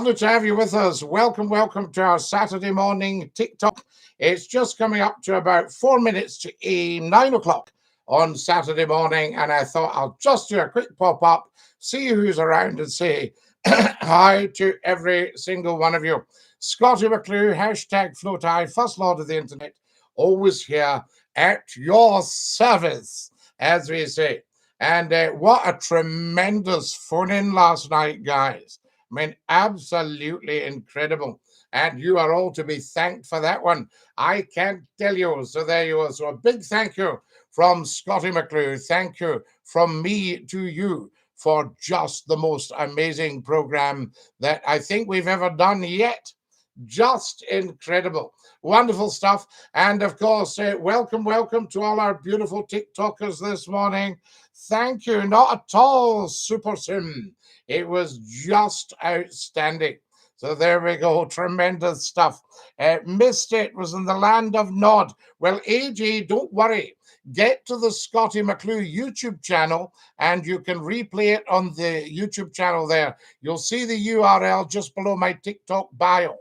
Lovely to have you with us. Welcome, welcome to our Saturday morning TikTok. It's just coming up to about 4 minutes to 9 o'clock on Saturday morning, and I thought I'll just do a quick pop-up, see who's around and say hi to every single one of you. Scottie McClue, hashtag FloatI, First Lord of the Internet, always here at your service, as we say. And what a tremendous phone-in last night, guys. I mean, absolutely incredible. And you are all to be thanked for that one. I can't tell you. So there you are. So a big thank you from Scottie McClue. Thank you from me to you for just the most amazing program that I think we've ever done yet. Just incredible. Wonderful stuff. And of course, welcome to all our beautiful TikTokers this morning. Thank you. Not at all, Super Sim. It was just outstanding. So there we go. Tremendous stuff. Missed it. Was in the land of Nod. Well, AJ, don't worry. Get to the Scottie McClue YouTube channel and you can replay it on the YouTube channel there. You'll see the URL just below my TikTok bio.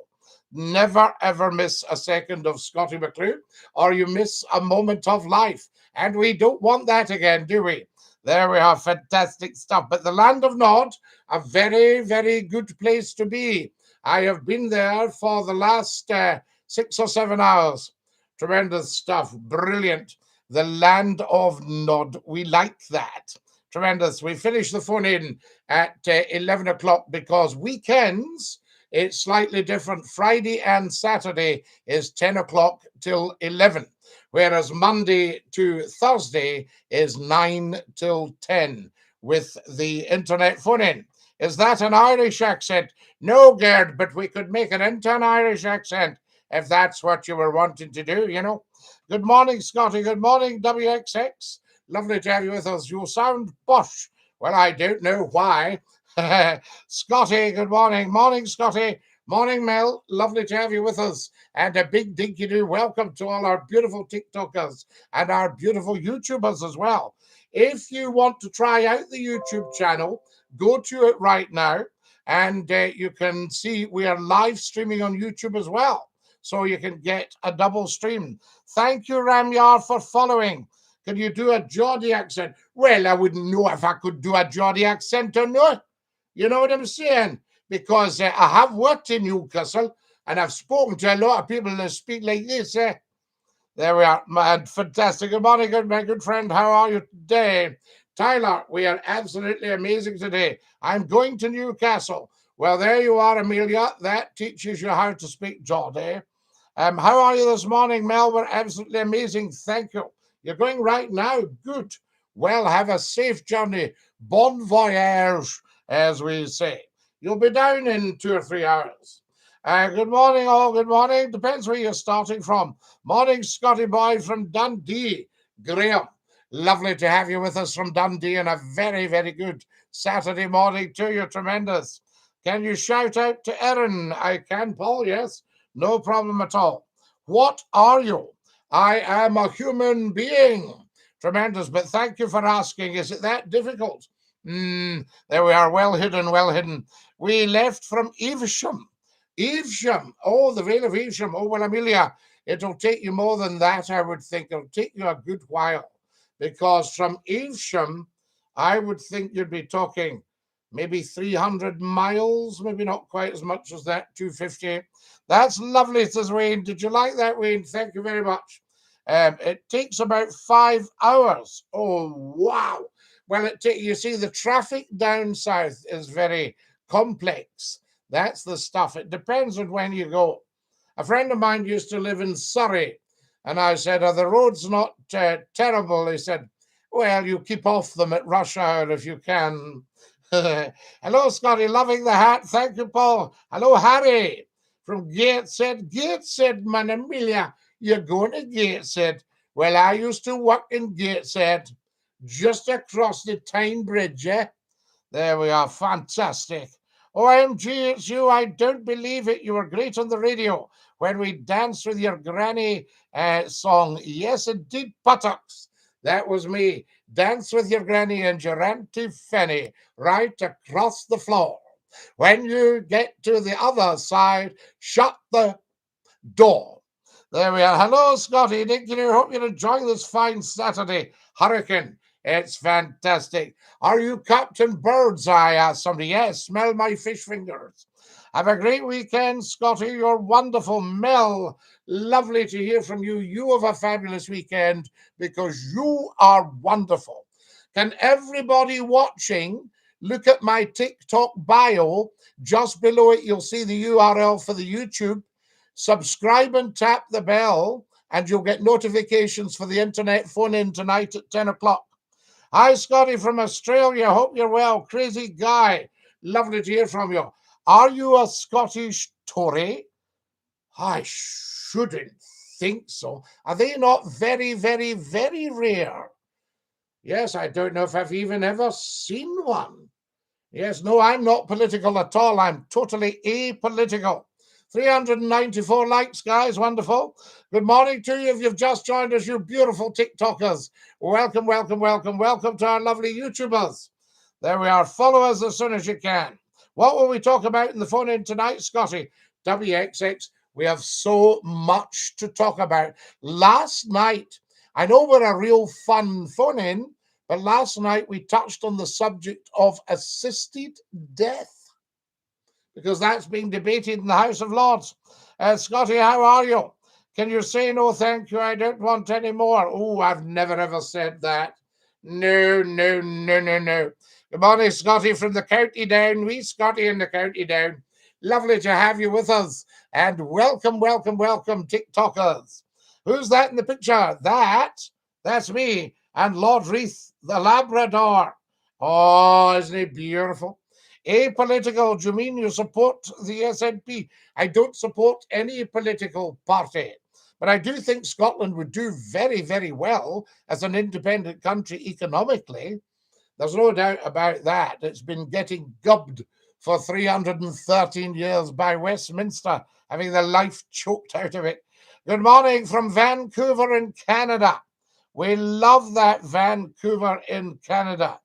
Never, ever miss a second of Scottie McClue or you miss a moment of life. And we don't want that again, do we? There we are, fantastic stuff. But the land of Nod, a very, very good place to be. I have been there for the last 6 or 7 hours. Tremendous stuff, brilliant. The land of Nod, we like that. Tremendous. We finish the phone in at 11 o'clock because weekends, it's slightly different. Friday and Saturday is 10 o'clock till 11. Whereas Monday to Thursday is 9 till 10 with the internet phone-in. Is that an Irish accent? No, Gerd, but we could make it into an Irish accent if that's what you were wanting to do, you know. Good morning, Scottie. Good morning, WXX. Lovely to have you with us. You sound posh. Well, I don't know why. Scottie, good morning. Morning, Scottie. Morning, Mel. Lovely to have you with us. And a big Dinky-Doo welcome to all our beautiful TikTokers and our beautiful YouTubers as well. If you want to try out the YouTube channel, go to it right now. And you can see we are live streaming on YouTube as well. So you can get a double stream. Thank you, Ramyar, for following. Can you do a Geordie accent? Well, I wouldn't know if I could do a Geordie accent or not. You know what I'm saying? Because I have worked in Newcastle and I've spoken to a lot of people that speak like this. There we are. Fantastic. Good morning, my good friend. How are you today? Tyler, we are absolutely amazing today. I'm going to Newcastle. Well, there you are, Amelia. That teaches you how to speak Geordie. How are you this morning, Mel? We're absolutely amazing. Thank you. You're going right now. Good. Well, have a safe journey. Bon voyage, as we say. You'll be down in 2 or 3 hours. Good morning, all. Good morning. Depends where you're starting from. Morning, Scottie boy from Dundee. Graham, lovely to have you with us from Dundee and a very, very good Saturday morning to you. Tremendous. Can you shout out to Erin? I can, Paul, yes. No problem at all. What are you? I am a human being. Tremendous, but thank you for asking. Is it that difficult? There we are, well hidden, well hidden. We left from Evesham. Evesham, oh, the Vale of Evesham. Oh, well, Amelia, it'll take you more than that, I would think. It'll take you a good while. Because from Evesham, I would think you'd be talking maybe 300 miles, maybe not quite as much as that, 250. That's lovely, says Wayne. Did you like that, Wayne? Thank you very much. It takes about 5 hours. Oh, wow. Well, you see, the traffic down south is very complex. That's the stuff. It depends on when you go. A friend of mine used to live in Surrey, and I said, are the roads not terrible? He said, well, you keep off them at rush hour if you can. Hello, Scottie, loving the hat. Thank you, Paul. Hello, Harry from Gateshead. Gateshead, man, Amelia, you're going to Gateshead. Well, I used to work in Gateshead, just across the Tyne Bridge, eh? There we are, fantastic. OMG, it's you, I don't believe it. You were great on the radio when we danced with your granny song. Yes, indeed, buttocks. That was me. Dance with your granny and your auntie Fanny right across the floor. When you get to the other side, shut the door. There we are. Hello, Scottie. Dinky-Doo. Hope you're enjoying this fine Saturday hurricane. It's fantastic. Are you Captain Birdseye? Asked somebody. Yes, smell my fish fingers. Have a great weekend, Scottie. You're wonderful. Mel, lovely to hear from you. You have a fabulous weekend because you are wonderful. Can everybody watching look at my TikTok bio? Just below it, you'll see the URL for the YouTube. Subscribe and tap the bell, and you'll get notifications for the internet phone-in tonight at 10 o'clock. Hi, Scottie from Australia. Hope you're well. Crazy guy. Lovely to hear from you. Are you a Scottish Tory? I shouldn't think so. Are they not very, very, very rare? Yes, I don't know if I've even ever seen one. Yes, no, I'm not political at all. I'm totally apolitical. 394 likes, guys. Wonderful. Good morning to you if you've just joined us, you beautiful TikTokers. Welcome, welcome, welcome, welcome to our lovely YouTubers. There we are. Follow us as soon as you can. What will we talk about in the phone-in tonight, Scottie? WXX. We have so much to talk about. Last night, I know we're a real fun phone-in, but last night we touched on the subject of assisted death, because that's being debated in the House of Lords. Scottie, how are you? Can you say no, thank you, I don't want any more? Oh, I've never ever said that. No, no, no, no, no. Good morning, Scottie from the County Down. We Scottie in the County Down. Lovely to have you with us. And welcome, welcome, welcome, TikTokers. Who's that in the picture? That's me and Lord Reith, the Labrador. Oh, isn't he beautiful? Apolitical, do you mean you support the SNP? I don't support any political party, but I do think Scotland would do very, very well as an independent country economically. There's no doubt about that. It's been getting gubbed for 313 years by Westminster, having the life choked out of it. Good morning from Vancouver in Canada. We love that, Vancouver in Canada.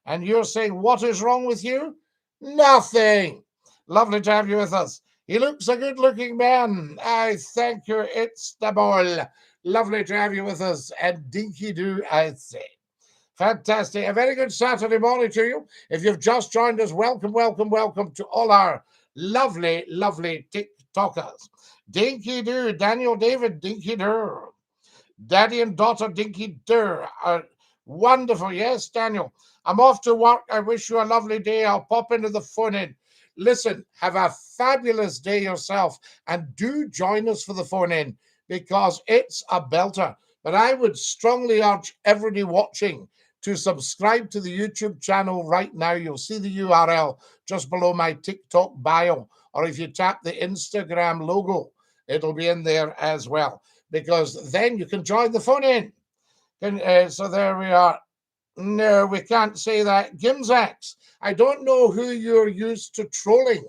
And you're saying, what is wrong with you? Nothing. Lovely to have you with us. He looks a good-looking man. I thank you. It's the ball. Lovely to have you with us. And Dinky-Doo, I say. Fantastic. A very good Saturday morning to you. If you've just joined us, welcome, welcome, welcome to all our lovely, lovely TikTokers. Dinky-Doo, Daniel David, Dinky-Doo. Daddy and daughter Dinky-Doo. Wonderful. Yes, Daniel. I'm off to work. I wish you a lovely day. I'll pop into the phone-in. Listen, have a fabulous day yourself, and do join us for the phone-in because it's a belter. But I would strongly urge everybody watching to subscribe to the YouTube channel right now. You'll see the URL just below my TikTok bio, or if you tap the Instagram logo, it'll be in there as well, because then you can join the phone-in. So there we are. No, we can't say that. Gimzax, I don't know who you're used to trolling,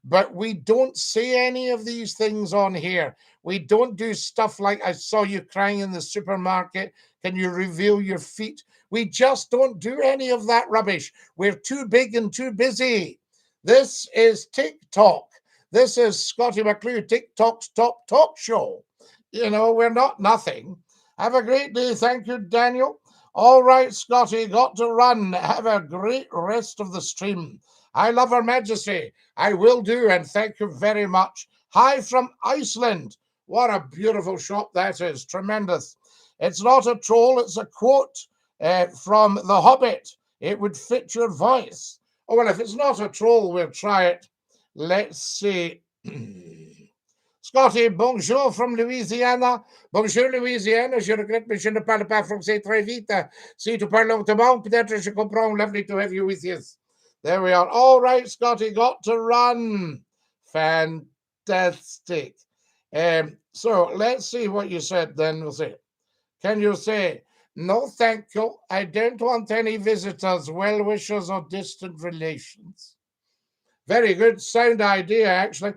but we don't say any of these things on here. We don't do stuff like, I saw you crying in the supermarket. Can you reveal your feet? We just don't do any of that rubbish. We're too big and too busy. This is TikTok. This is Scottie McClue, TikTok's top talk show. You know, we're not nothing. Have a great day. Thank you, Daniel. All right, Scottie, got to run. Have a great rest of the stream. I love Her Majesty. I will do, and thank you very much. Hi from Iceland. What a beautiful shop that is. Tremendous. It's not a troll. It's a quote from The Hobbit. It would fit your voice. Oh, well, if it's not a troll, we'll try it. Let's see. Scottie, bonjour from Louisiana. Bonjour, Louisiana. Je regrette, mais je ne parle pas français très vite. Si tu parles lentement, peut-être je comprends. Lovely to have you with us. There we are. All right, Scottie, got to run. Fantastic. So let's see what you said then. We'll see. Can you say, no, thank you. I don't want any visitors, well-wishers, or distant relations. Very good, sound idea, actually.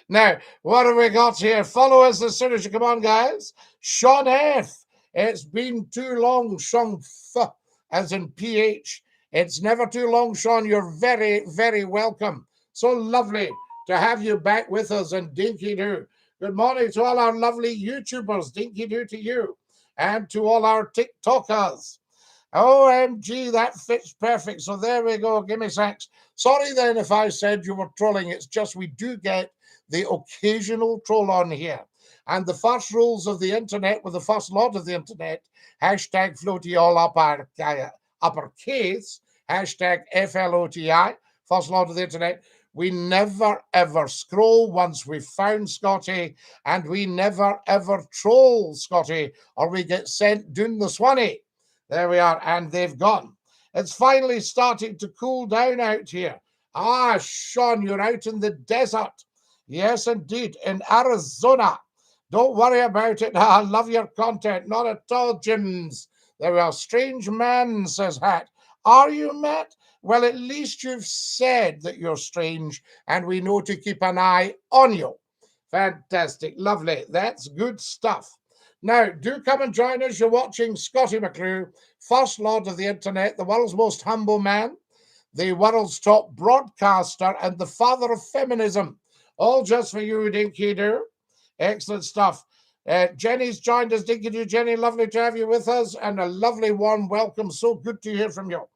Now, what have we got here? Follow us as soon as you come on, guys. Sean F. It's been too long, Sean F, as in PH. It's never too long, Sean. You're very, very welcome. So lovely to have you back with us. And Dinky-Doo. Good morning to all our lovely YouTubers. Dinky-Doo to you. And to all our TikTokers. OMG, that fits perfect. So there we go. Give me sacks. Sorry then if I said you were trolling. It's just we do get the occasional troll on here. And the first rules of the internet with the first lot of the internet, hashtag floaty all uppercase, hashtag FLOTI, first lot of the internet. We never ever scroll once we've found Scottie, and we never ever troll Scottie, or we get sent down the Swanee. There we are, and they've gone. It's finally starting to cool down out here. Ah, Sean, you're out in the desert. Yes, indeed, in Arizona. Don't worry about it. I love your content. Not at all, Jims. There we are. Strange man, says Hat. Are you, Matt? Well, at least you've said that you're strange, and we know to keep an eye on you. Fantastic. Lovely. That's good stuff. Now, do come and join us. You're watching Scottie McClue, First Lord of the Internet, the world's most humble man, the world's top broadcaster, and the father of feminism. All just for you, Dinky-Doo. Excellent stuff. Jenny's joined us. Dinky-Doo, Jenny, lovely to have you with us, and a lovely warm welcome. So good to hear from you.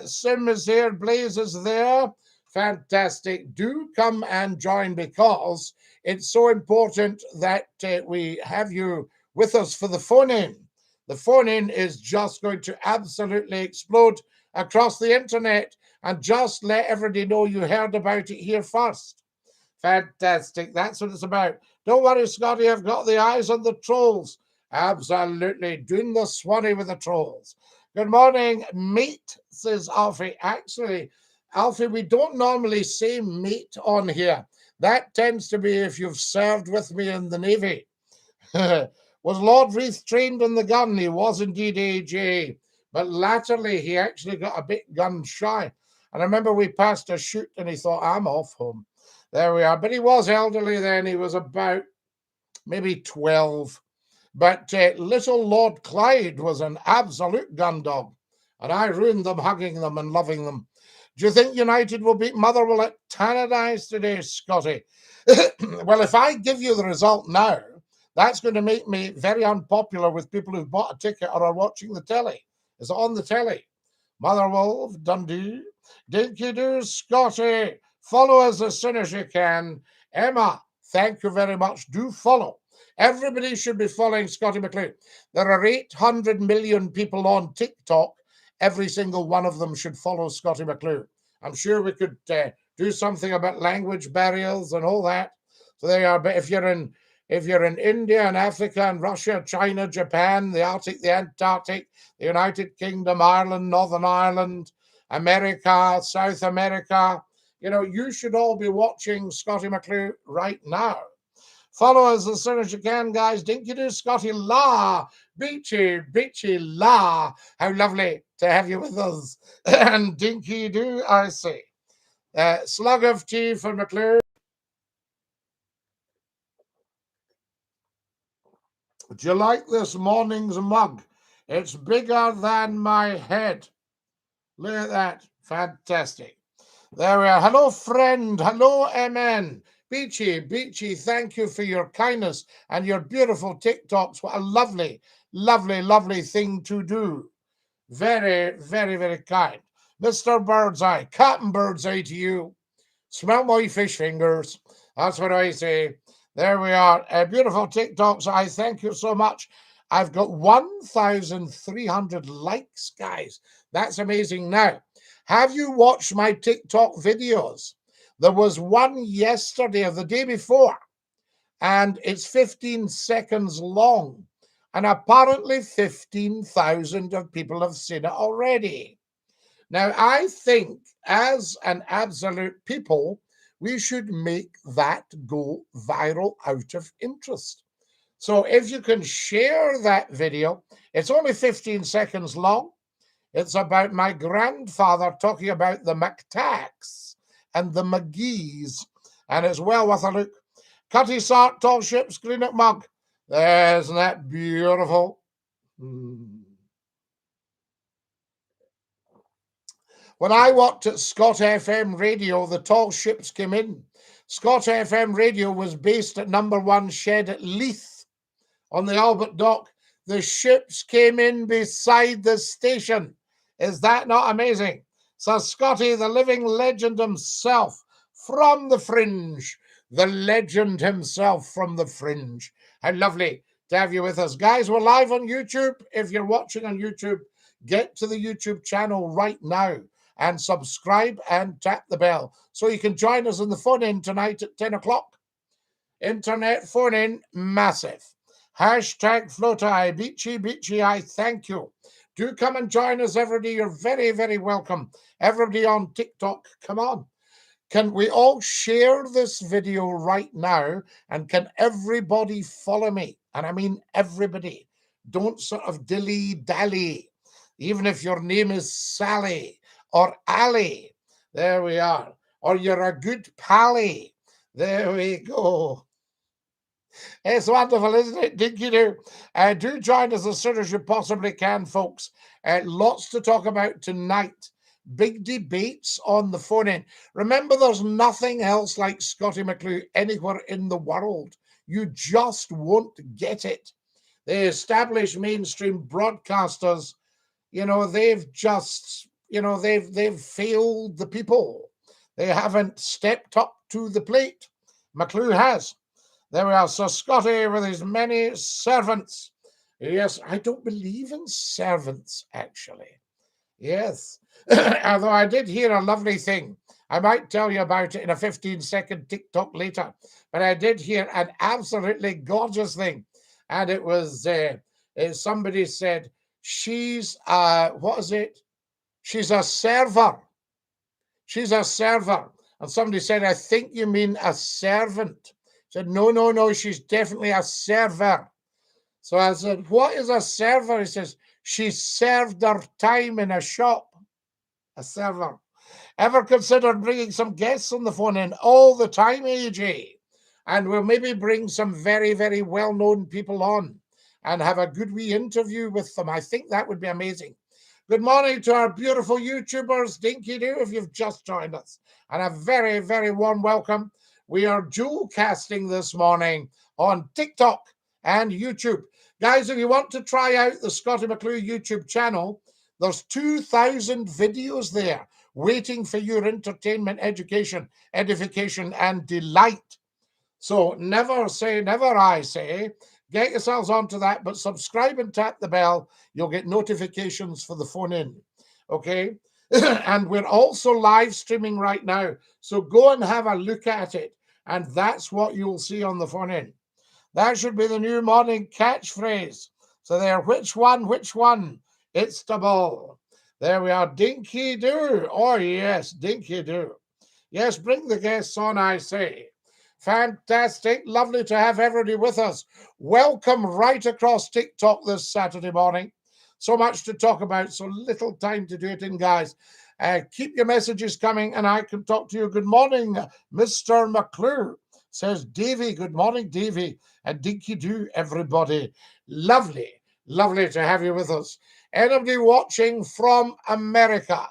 Sim is here. Blaze is there. Fantastic. Do come and join, because it's so important that we have you with us for the phone-in. The phone-in is just going to absolutely explode across the internet, and just let everybody know you heard about it here first. Fantastic. That's what it's about. Don't worry, Scottie, I've got the eyes on the trolls. Absolutely. Doing the Swanee with the trolls. Good morning, mate, says Alfie. Actually, Alfie, we don't normally say mate on here. That tends to be if you've served with me in the Navy. Was Lord Reith trained on the gun? He was indeed, AJ. But latterly, he actually got a bit gun shy. And I remember we passed a shoot and he thought, I'm off home. There we are. But he was elderly then. He was about maybe 12. But little Lord Clyde was an absolute gun dog. And I ruined them, hugging them and loving them. Do you think United will beat Motherwell at Tannadice today, Scottie? Well, if I give you the result now, that's going to make me very unpopular with people who've bought a ticket or are watching the telly. It's on the telly. Motherwell, Dundee, Dinky-Doo, Scottie. Follow us as soon as you can. Emma, thank you very much. Do follow. Everybody should be following Scottie McClue. There are 800 million people on TikTok. Every single one of them should follow Scottie McClue. I'm sure we could do something about language barriers and all that. So there you are. But if you're in India and Africa and Russia, China, Japan, the Arctic, the Antarctic, the United Kingdom, Ireland, Northern Ireland, America, South America, you should all be watching Scottie McClue right now. Follow us as soon as you can, guys. Dinky-Doo, Scottie, la, beachy, la. How lovely to have you with us. And Dinky-Doo, I say. Slug of tea for McClure. Do you like this morning's mug? It's bigger than my head. Look at that. Fantastic. There we are. Hello, friend. Hello, MN. Beachy, thank you for your kindness and your beautiful TikToks. What a lovely, lovely, lovely thing to do. Very, very, very kind. Mr. Birdseye, Captain Birdseye to you. Smell my fish fingers. That's what I say. There we are. Beautiful TikToks. I thank you so much. I've got 1,300 likes, guys. That's amazing. Now, have you watched my TikTok videos? There was one yesterday or the day before, and it's 15 seconds long. And apparently 15,000 of people have seen it already. Now, I think as an absolute people, we should make that go viral out of interest. So if you can share that video, it's only 15 seconds long. It's about my grandfather talking about the McTacks and the McGees, and it's well worth a look. Cutty Sark, tall ships, Greenock mug. Isn't that beautiful? When I worked at Scott FM Radio, the tall ships came in. Scott FM Radio was based at #1 Shed at Leith on the Albert Dock. The ships came in beside the station. Is that not amazing? So Scottie, the living legend himself from the fringe, the legend himself from the fringe. How lovely to have you with us. Guys, we're live on YouTube. If you're watching on YouTube, get to the YouTube channel right now and subscribe and tap the bell so you can join us on the phone-in tonight at 10 o'clock. Internet phone-in, massive. Hashtag Flotai, Beachy, I thank you. Do come and join us, everybody. You're very, very welcome. Everybody on TikTok, come on. Can we all share this video right now? And can everybody follow me? And I mean everybody. Don't sort of dilly-dally. Even if your name is Sally or Ali. There we are. Or you're a good pally. There we go. It's wonderful, isn't it? Dinky-Doo. Do join us as soon as you possibly can, folks. Lots to talk about tonight. Big debates on the phone-in. Remember, there's nothing else like Scottie McClue anywhere in the world. You just won't get it. The established mainstream broadcasters, you know, they've just, you know, they've failed the people. They haven't stepped up to the plate. McClue has. There we are. So Scottie with his many servants. Yes, I don't believe in servants, actually. Yes. Although I did hear a lovely thing. I might tell you about it in a 15-second TikTok later. But I did hear an absolutely gorgeous thing. And it was, somebody said, she's, what is it? She's a server. She's a server. And somebody said, I think you mean a servant. Said, no, she's definitely a server. So I said, what is a server? He says, she served her time in a shop. A server. Ever considered bringing some guests on the phone in all the time, AJ? And we'll maybe bring some very, very well-known people on and have a good wee interview with them. I think that would be amazing. Good morning to our beautiful YouTubers, Dinky-Doo, if you've just joined us. And a very, very warm welcome. We are dual casting this morning on TikTok and YouTube. Guys, if you want to try out the Scottie McClue YouTube channel, there's 2,000 videos there waiting for your entertainment, education, edification, and delight. So never say never, I say. Get yourselves onto that, but subscribe and tap the bell. You'll get notifications for the phone in. Okay? And we're also live streaming right now. So go and have a look at it. And that's what you'll see on the phone in. That should be the new morning catchphrase. So there, which one? It's the ball. There we are, Dinky-Doo. Oh, yes, Dinky-Doo. Yes, bring the guests on, I say. Fantastic. Lovely to have everybody with us. Welcome right across TikTok this Saturday morning. So much to talk about, so little time to do it in, guys. Keep your messages coming and I can talk to you. Good morning, Mr. McClue, says Davy. Good morning, Davy. And Dinky-Doo, everybody. Lovely, lovely to have you with us. Anybody watching from America?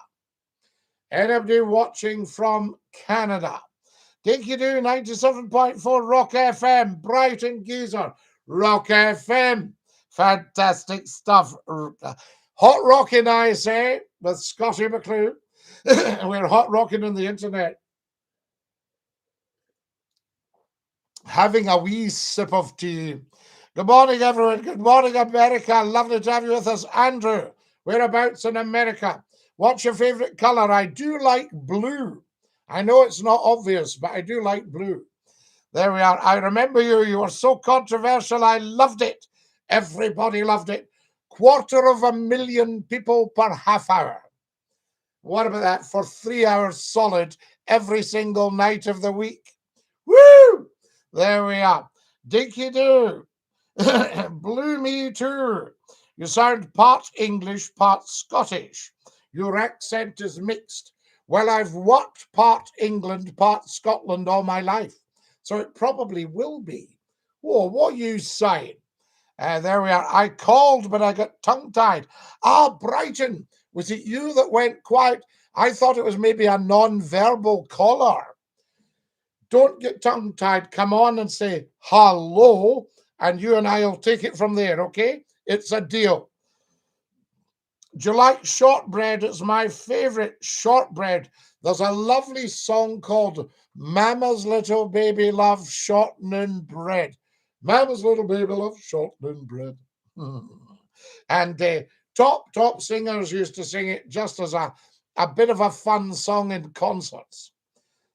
Anybody watching from Canada? Dinky-Doo, 97.4 Rock FM, Brighton Geezer, Rock FM. Fantastic stuff. Hot rocking, I say, with Scottie McClue. We're hot rocking on the internet. Having a wee sip of tea. Good morning, everyone. Good morning, America. Lovely to have you with us. Andrew, whereabouts in America? What's your favorite color? I do like blue. I know it's not obvious, but I do like blue. There we are. I remember you. You were so controversial. I loved it. Everybody loved it. 250,000 people per half hour. What about that for 3 hours solid every single night of the week? Woo! There we are. Dinky-Doo. Blew me too. You sound part English, part Scottish. Your accent is mixed. Well, I've worked part England, part Scotland all my life. So it probably will be. Whoa, what are you saying? There we are. I called, but I got tongue-tied. Ah, Brighton, was it you that went quiet? I thought it was maybe a non-verbal caller. Don't get tongue-tied. Come on and say hello, and you and I will take it from there, okay? It's a deal. Do you like shortbread? It's my favorite shortbread. There's a lovely song called Mama's Little Baby Loves Shortening Bread. Mama's little baby loves shortening bread. And top singers used to sing it just as a bit of a fun song in concerts.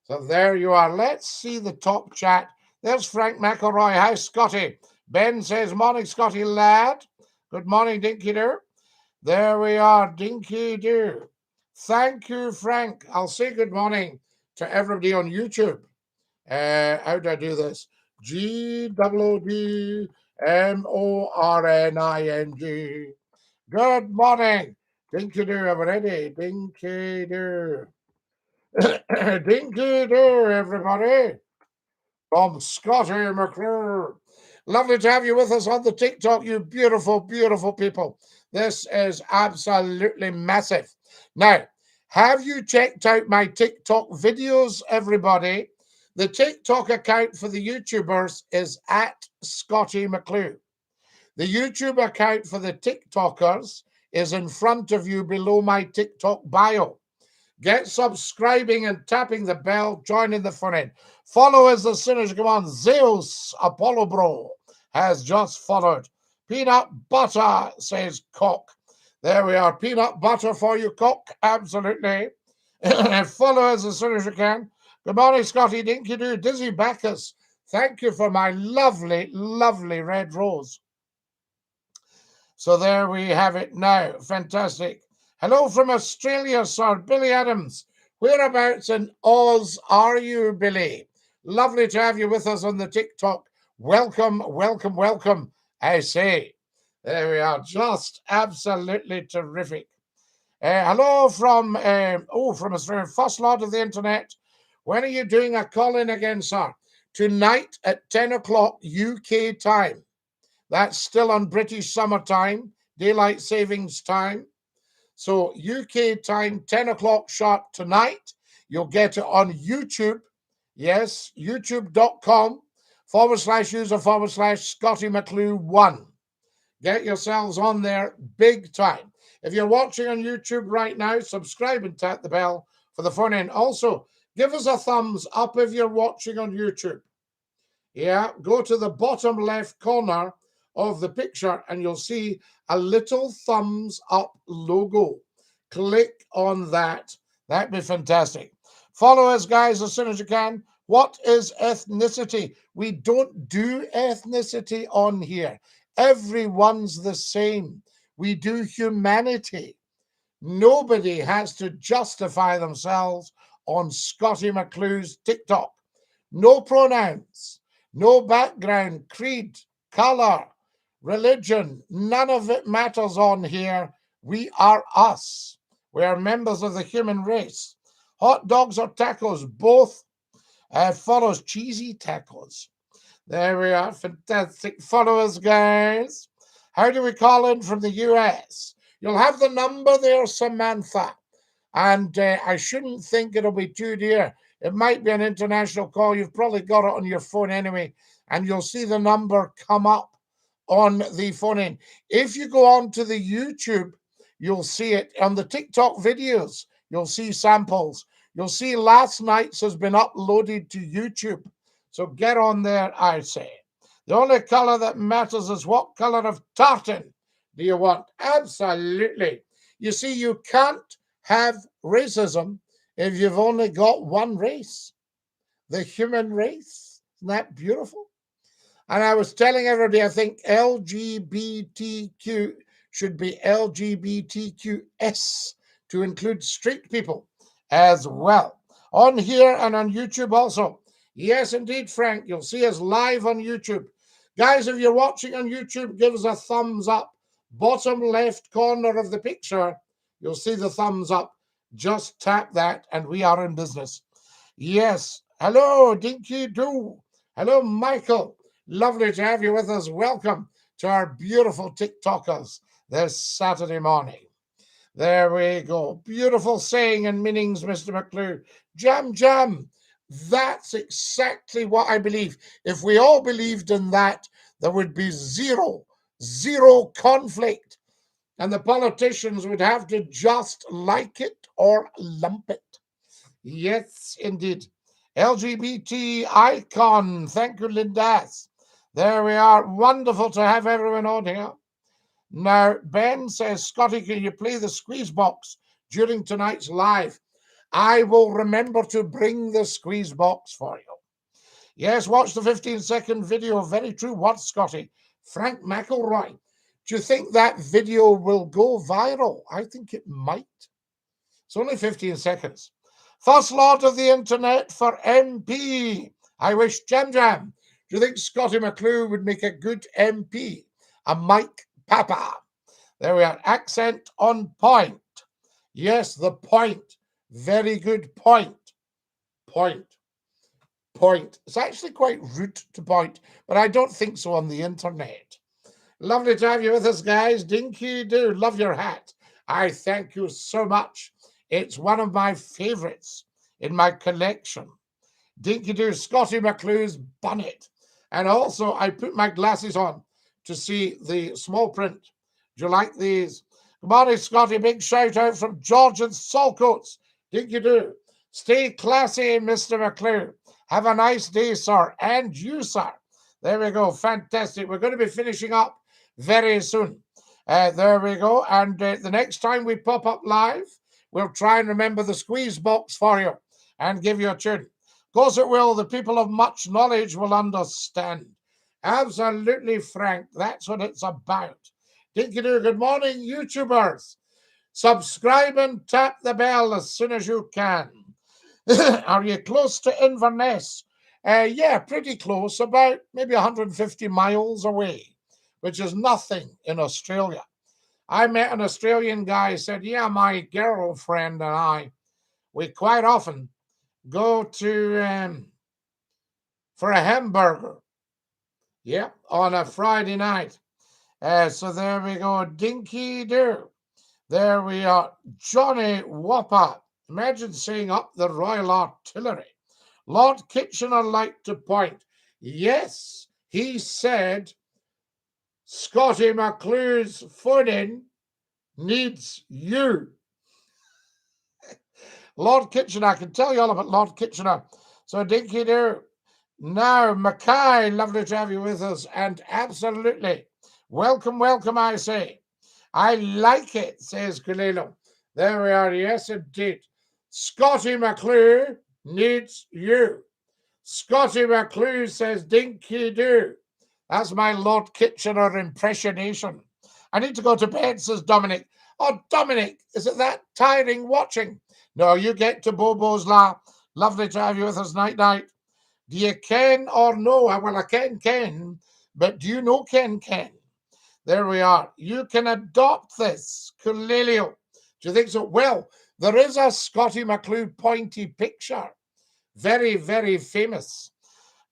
So there you are. Let's see the top chat. There's Frank McElroy. Hi, Scottie. Ben says, morning, Scottie lad. Good morning, Dinky-Doo. There we are, Dinky-Doo. Thank you, Frank. I'll say good morning to everybody on YouTube. How do I do this? GWDMORNING. Good morning. Dinky-Doo, everybody. Dinky-Doo. Dinky-Doo, everybody. From Scottie McCLUE. Lovely to have you with us on the TikTok, you beautiful, beautiful people. This is absolutely massive. Now, have you checked out my TikTok videos, everybody? The TikTok account for the YouTubers is at SCOTTIE McCLUE. The YouTube account for the TikTokers is in front of you below my TikTok bio. Get subscribing and tapping the bell, joining the fun in. Follow us as soon as you come on. Zeus Apollo Bro has just followed. Peanut butter, says Cock. There we are. Peanut butter for you, Cock. Absolutely. Follow us as soon as you can. Good morning, Scottie. Dinky-Doo. Dizzy Bacchus. Thank you for my lovely, lovely red rose. So there we have it now. Fantastic. Hello from Australia, Sir Billy Adams. Whereabouts in Oz are you, Billy? Lovely to have you with us on the TikTok. Welcome, welcome, welcome, I say. There we are. Just absolutely terrific. Hello from Australia. First Lord of the Internet. When are you doing a call-in again, sir? Tonight at 10 o'clock UK time. That's still on British summertime, daylight savings time. So UK time, 10 o'clock sharp tonight. You'll get it on YouTube. Yes, youtube.com/user/Scottie McCLUE 1. Get yourselves on there big time. If you're watching on YouTube right now, subscribe and tap the bell for the fun end. Also, give us a thumbs up if you're watching on YouTube. Yeah, go to the bottom left corner of the picture and you'll see a little thumbs up logo. Click on that. That'd be fantastic. Follow us, guys, as soon as you can. What is ethnicity? We don't do ethnicity on here. Everyone's the same. We do humanity. Nobody has to justify themselves on Scottie McCLUE's TikTok. No pronouns, no background, creed, color, religion, none of it matters on here. We are us. We are members of the human race. Hot dogs or tacos, both follows cheesy tacos. There we are. Fantastic. Follow us, guys. How do we call in from the US? You'll have the number there, Samantha. And I shouldn't think it'll be too dear. It might be an international call. You've probably got it on your phone anyway. And you'll see the number come up on the phone in. If you go on to the YouTube, you'll see it. On the TikTok videos, you'll see samples. You'll see last night's has been uploaded to YouTube. So get on there, I say. The only color that matters is what color of tartan do you want? Absolutely. You see, you can't have racism if you've only got one race, the human race. Isn't that beautiful? And I was telling everybody, I think LGBTQ should be LGBTQS to include straight people as well. On here and on YouTube also. Yes, indeed, Frank. You'll see us live on YouTube. Guys, if you're watching on YouTube, give us a thumbs up. Bottom left corner of the picture, you'll see the thumbs up. Just tap that and we are in business. Yes. Hello, Dinky-Doo. Hello, Michael. Lovely to have you with us. Welcome to our beautiful TikTokers this Saturday morning. There we go. Beautiful saying and meanings, Mr. McClue. Jam, jam. That's exactly what I believe. If we all believed in that, there would be zero conflict. And the politicians would have to just like it or lump it. Yes, indeed. LGBT icon. Thank you, Lindas. There we are. Wonderful to have everyone on here. Now, Ben says, Scottie, can you play the squeeze box during tonight's live? I will remember to bring the squeeze box for you. Yes, watch the 15-second video. Very true. What, Scottie? Frank McElroy. Do you think that video will go viral? I think it might. It's only 15 seconds. First Lord of the Internet for MP. I wish Jam Jam. Do you think Scottie McClue would make a good MP? A Mike Papa. There we are. Accent on point. Yes, the point. Very good point. Point. It's actually quite rude to point, but I don't think so on the internet. Lovely to have you with us, guys. Dinky-Doo, love your hat. I thank you so much. It's one of my favorites in my collection. Dinky-Doo, Scottie McClue's bonnet. And also, I put my glasses on to see the small print. Do you like these? Good morning, Scottie. Big shout out from George and Saltcoats. Dinky-Doo. Stay classy, Mr. McClue. Have a nice day, sir. And you, sir. There we go. Fantastic. We're going to be finishing up very soon. There we go. And the next time we pop up live, we'll try and remember the squeeze box for you and give you a tune. Of course it will. The people of much knowledge will understand. Absolutely, Frank. That's what it's about. Dinky-Doo, good morning, YouTubers. Subscribe and tap the bell as soon as you can. Are you close to Inverness? Yeah, pretty close, about maybe 150 miles away, which is nothing in Australia. I met an Australian guy who said, yeah, my girlfriend and I, we quite often go to for a hamburger. Yeah, on a Friday night. So there we go. Dinky-Doo. There we are. Johnny Whopper. Imagine saying up the Royal Artillery. Lord Kitchener liked to point. Yes, he said Scottie McClue's phone-in needs you. Lord Kitchener, I can tell you all about Lord Kitchener. So Dinky-Doo. Now, Mackay, lovely to have you with us. And absolutely, welcome, I say. I like it, says Kalilo. There we are. Yes, indeed. Scottie McClue needs you. Scottie McClue says Dinky-Doo. That's my Lord Kitchener impersonation. I need to go to bed, says Dominic. Oh, Dominic, is it that tiring watching? No, you get to Bobo's La. Lovely to have you with us. Night. Do you ken or know? Well, I ken, but do you know ken? There we are. You can adopt this. Kulelio. Do you think so? Well, there is a Scottie McClue pointy picture. Very, very famous.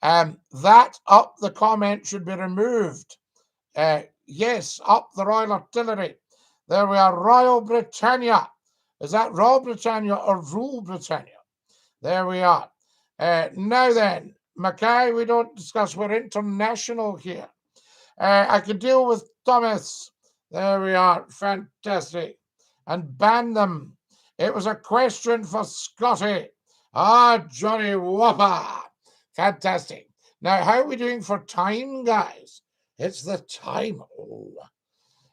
That up the comment should be removed. Yes, up the Royal Artillery. There we are. Royal Britannia. Is that Royal Britannia or Rule Britannia? There we are. Now then, Mackay, we don't discuss. We're international here. I can deal with Thomas. There we are. Fantastic. And ban them. It was a question for Scottie. Ah, Johnny Whopper. Fantastic. Now, how are we doing for time, guys? It's the time. Oh,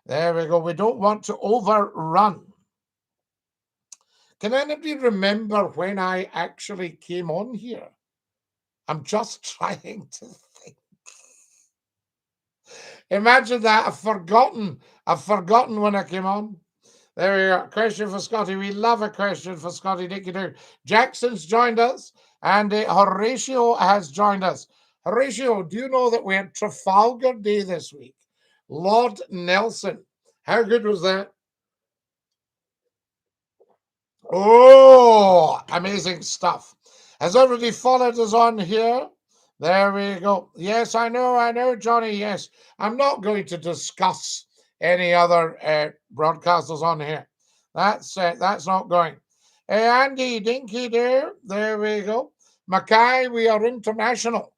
there we go. We don't want to overrun. Can anybody remember when I actually came on here? I'm just trying to think. Imagine that. I've forgotten when I came on. There we are. Question for Scottie. We love a question for Scottie. Dinky-Doo. Jackson's joined us, and Horatio has joined us. Horatio, do you know that we had Trafalgar Day this week? Lord Nelson. How good was that? Oh, amazing stuff. Has everybody followed us on here? There we go. Yes, I know, Johnny. Yes, I'm not going to discuss any other broadcasters on here. That's not going. Hey, Andy, Dinky-Doo, there we go. Mackay, we are international.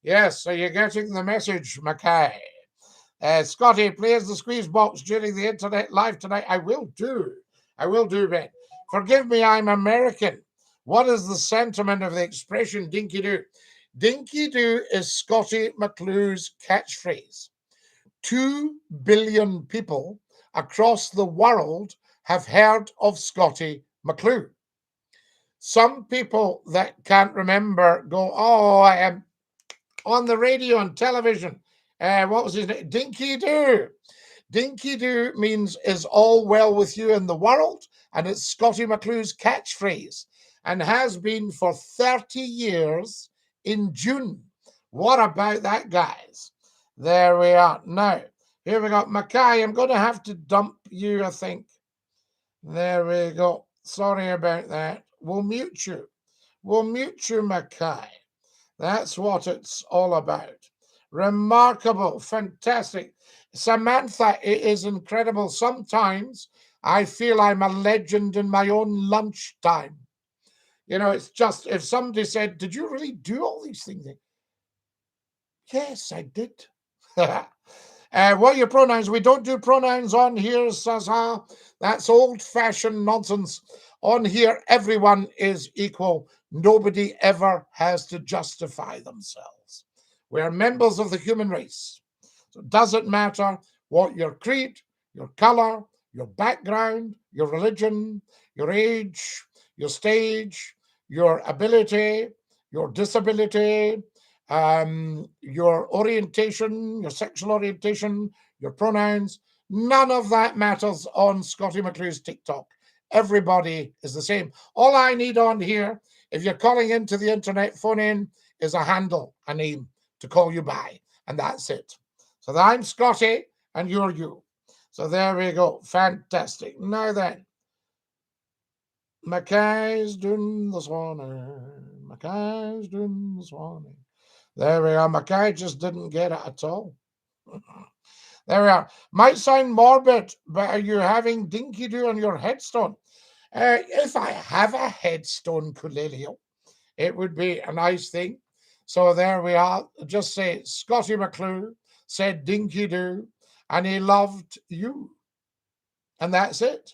Yes, so you're getting the message, Mackay. Scottie, plays the squeeze box during the internet live tonight. I will do, Ben. Forgive me, I'm American. What is the sentiment of the expression Dinky-Doo? Dinky-Doo is Scottie McClue's catchphrase. 2 billion people across the world have heard of Scottie McClue. Some people that can't remember go, oh, I am on the radio and television. What was his name? Dinky-Doo. Dinky-Doo means is all well with you in the world, and it's Scottie McClue's catchphrase and has been for 30 years in June. What about that, guys? There we are. Now, here we go. Mackay, I'm going to have to dump you, I think. There we go. Sorry about that. We'll mute you. We'll mute you, Mackay. That's what it's all about. Remarkable, fantastic. Samantha, it is incredible. Sometimes I feel I'm a legend in my own lunchtime. You know, it's just, if somebody said, did you really do all these things? Yes, I did. What are your pronouns? We don't do pronouns on here, Saza. That's old-fashioned nonsense. On here, everyone is equal. Nobody ever has to justify themselves. We're members of the human race. So it doesn't matter what your creed, your color, your background, your religion, your age, your stage, your ability, your disability, your orientation, your sexual orientation, your pronouns. None of that matters on Scottie McClue's TikTok. Everybody is the same. All I need on here, if you're calling into the internet, phone in, is a handle, a name to call you by, and that's it. So I'm Scottie, and you're you. So there we go. Fantastic. Now then, Mackay's doing the swanning. Mackay's doing the swanning. There we are. Mackay just didn't get it at all. There we are. Might sound morbid, but are you having Dinky-Doo on your headstone? If I have a headstone, Colelio, it would be a nice thing. So there we are. Just say Scottie McClue said Dinky-Doo, and he loved you. And that's it.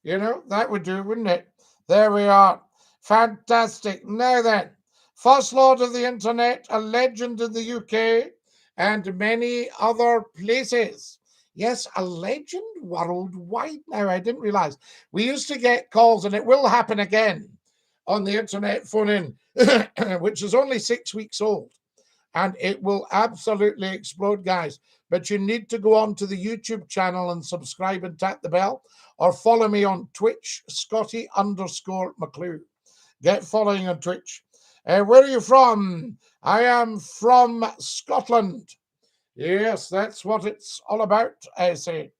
You know, that would do, wouldn't it? There we are. Fantastic. Now then, First Lord of the Internet, a legend in the UK, and many other places. Yes, a legend worldwide now. I didn't realize. We used to get calls, and it will happen again on the internet phone-in, which is only 6 weeks old. And it will absolutely explode, guys. But you need to go on to the YouTube channel and subscribe and tap the bell, or follow me on Twitch, Scottie_McClue. Get following on Twitch. Where are you from? I am from Scotland. Yes, that's what it's all about, I say.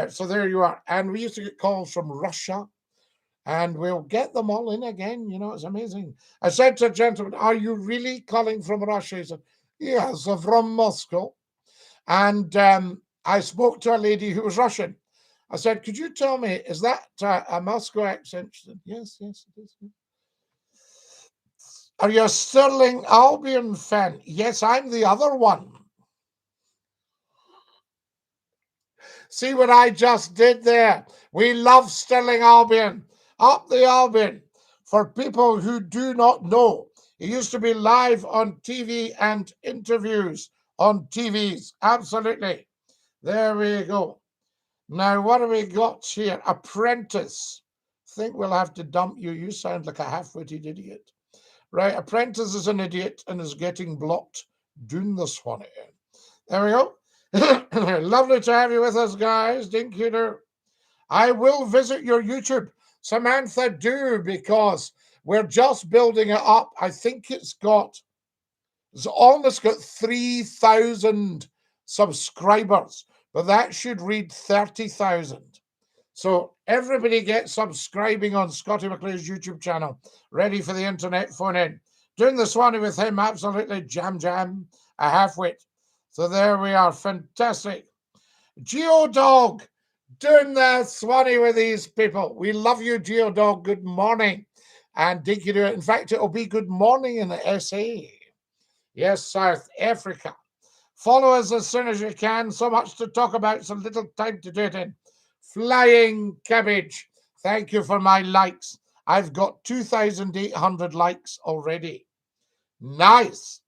So there you are. And we used to get calls from Russia, and we'll get them all in again. You know, it's amazing. I said to a gentleman, are you really calling from Russia? He said, yes, from Moscow. And I spoke to a lady who was Russian. I said, could you tell me, is that a Moscow accent? She said, yes, it is. Are you a Stirling Albion fan? Yes, I'm the other one. See what I just did there? We love Stirling Albion. Up the Albion. For people who do not know, it used to be live on TV and interviews on TVs. Absolutely. There we go. Now, what have we got here? Apprentice. Think we'll have to dump you. You sound like a half-witted idiot. Right, Apprentice is an idiot and is getting blocked. Doing this one again. There we go. Lovely to have you with us, guys. Dinky-Doo. I will visit your YouTube. Samantha, do, because we're just building it up. I think it's almost got 3,000 subscribers, but that should read 30,000. So everybody get subscribing on Scottie McClue's YouTube channel. Ready for the internet phone in. Doing the Swanee with him, absolutely jam, a half-wit. So there we are, fantastic. Geodog, Doing the Swanee with these people. We love you, Geodog. Good morning. And Dinky-Doo. In fact, it'll be good morning in the SA. Yes, South Africa. Follow us as soon as you can. So much to talk about, so little time to do it in. Flying Cabbage. Thank you for my likes. I've got 2,800 likes already. Nice.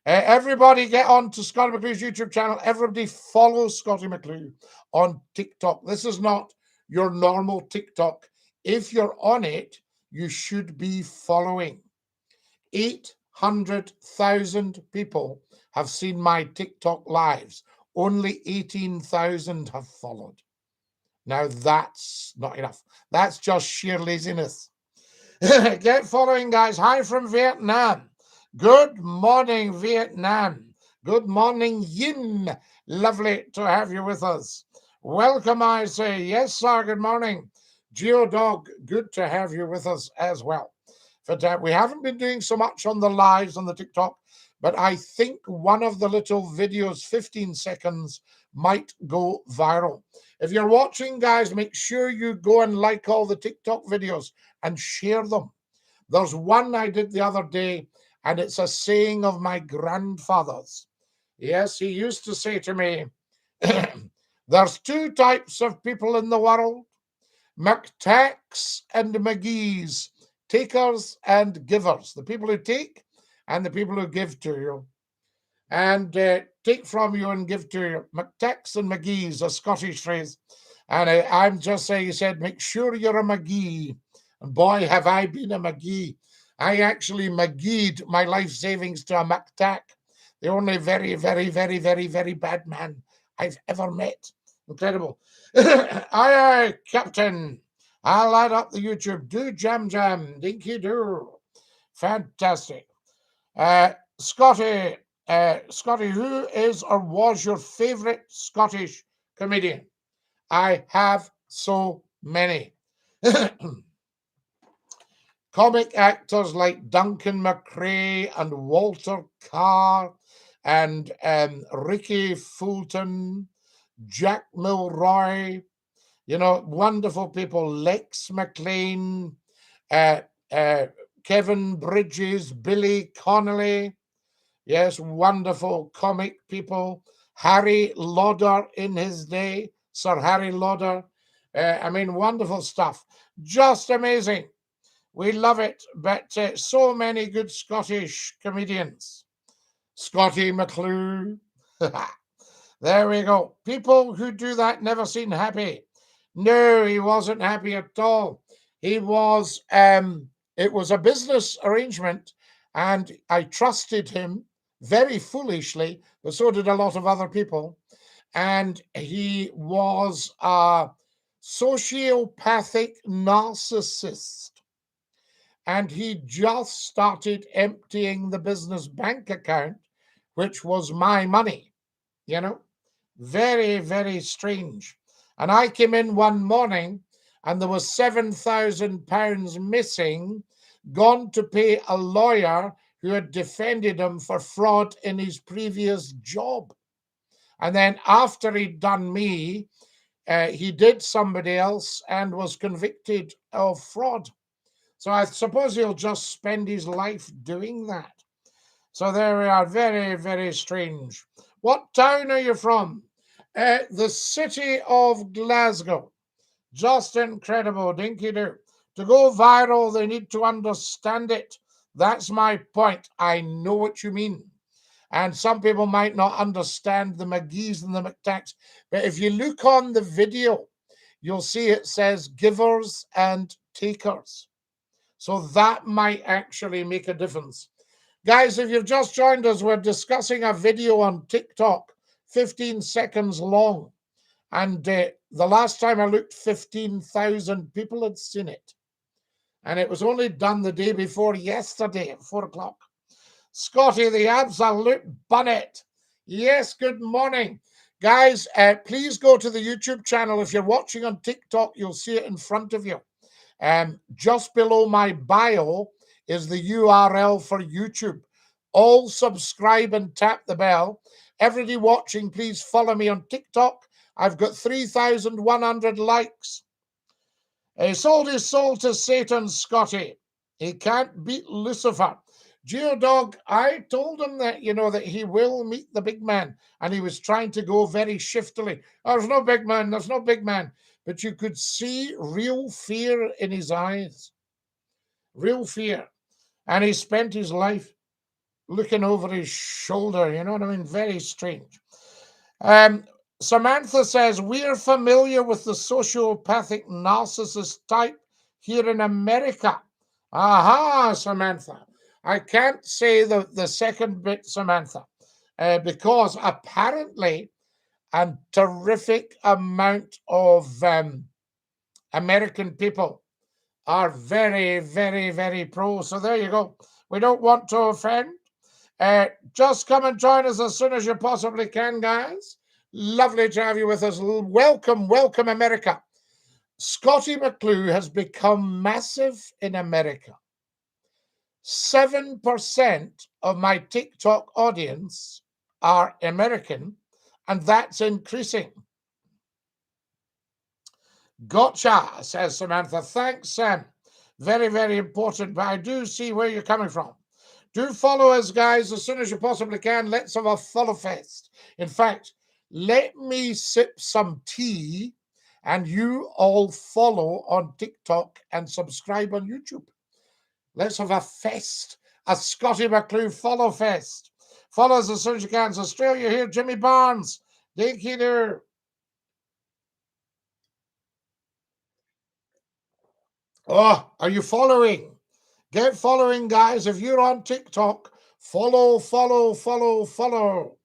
Everybody get on to Scottie McClue's YouTube channel. Everybody follow Scottie McClue on TikTok. This is not your normal TikTok. If you're on it, you should be following. 800,000 people have seen my TikTok lives. Only 18,000 have followed. Now that's not enough. That's just sheer laziness. Get following, guys. Hi from Vietnam. Good morning, Vietnam. Good morning, Yin. Lovely to have you with us. Welcome, I say. Yes, sir. Good morning. Geodog, good to have you with us as well. But we haven't been doing so much on the lives on the TikTok, but I think one of the little videos, 15 seconds, might go viral. If you're watching, guys, make sure you go and like all the TikTok videos and share them. There's one I did the other day, and it's a saying of my grandfather's. Yes, he used to say to me, there's two types of people in the world, McTacks and McGee's, takers and givers. The people who take and the people who give to you. And take from you and give to you. McTacks and McGee's, a Scottish phrase. And I'm just saying, he said, make sure you're a McGee. And boy, have I been a McGee. I actually McGee'd my life savings to a McTack, the only very, very, very, very, very bad man I've ever met. Incredible. Aye, aye, Captain. I'll add up the YouTube. Do jam jam. Dinky-Doo. Fantastic. Scottie, who is or was your favorite Scottish comedian? I have so many. Comic actors like Duncan McCrae and Walter Carr and Ricky Fulton, Jack Milroy, you know, wonderful people, Lex McLean, Kevin Bridges, Billy Connolly, yes, wonderful comic people, Harry Lauder in his day, Sir Harry Lauder, I mean, wonderful stuff, just amazing. We love it, but so many good Scottish comedians. Scottie McClue. There we go. People who do that never seem happy. No, he wasn't happy at all. He was, it was a business arrangement, and I trusted him very foolishly, but so did a lot of other people. And he was a sociopathic narcissist. And he just started emptying the business bank account, which was my money, you know. Very, very strange. And I came in one morning and there was £7,000 missing, gone to pay a lawyer who had defended him for fraud in his previous job. And then after he'd done me, he did somebody else and was convicted of fraud. So I suppose he'll just spend his life doing that. So there we are. Very, very strange. What town are you from? The city of Glasgow. Just incredible, Dinky-Doo. To go viral, they need to understand it. That's my point. I know what you mean. And some people might not understand the McGee's and the McTacks. But if you look on the video, you'll see it says givers and takers. So that might actually make a difference. Guys, if you've just joined us, we're discussing a video on TikTok, 15 seconds long. And the last time I looked, 15,000 people had seen it. And it was only done the day before yesterday at 4 o'clock. Scottie, the absolute bunnet. Yes, good morning. Guys, please go to the YouTube channel. If you're watching on TikTok, you'll see it in front of you. Just below my bio is the URL for YouTube. All subscribe and tap the bell. Everybody watching, please follow me on TikTok. I've got 3,100 likes. He sold his soul to Satan, Scottie. He can't beat Lucifer. Geodog, I told him that, you know, that he will meet the big man. And he was trying to go very shiftily. Oh, there's no big man, there's no big man. But you could see real fear in his eyes. Real fear. And he spent his life looking over his shoulder, you know what I mean? Very strange. Samantha says, we're familiar with the sociopathic narcissist type here in America. Aha, Samantha. I can't say the second bit, Samantha, because apparently a terrific amount of American people are very, very, very pro. So there you go. We don't want to offend. Just come and join us as soon as you possibly can, guys. Lovely to have you with us. Welcome, welcome, America. Scottie McClue has become massive in America. 7% of my TikTok audience are American, and that's increasing. Gotcha, says Samantha. Thanks, Sam. Very, very important, but I do see where you're coming from. Do follow us, guys, as soon as you possibly can. Let's have a follow fest. In fact, let me sip some tea and you all follow on TikTok and subscribe on YouTube. Let's have a fest, a Scottie McClue follow fest. Follow us as soon as you can. Australia here, Jimmy Barnes, Dinky-Doo. Oh, are you following? Get following, guys. If you're on TikTok, follow, follow, follow, follow.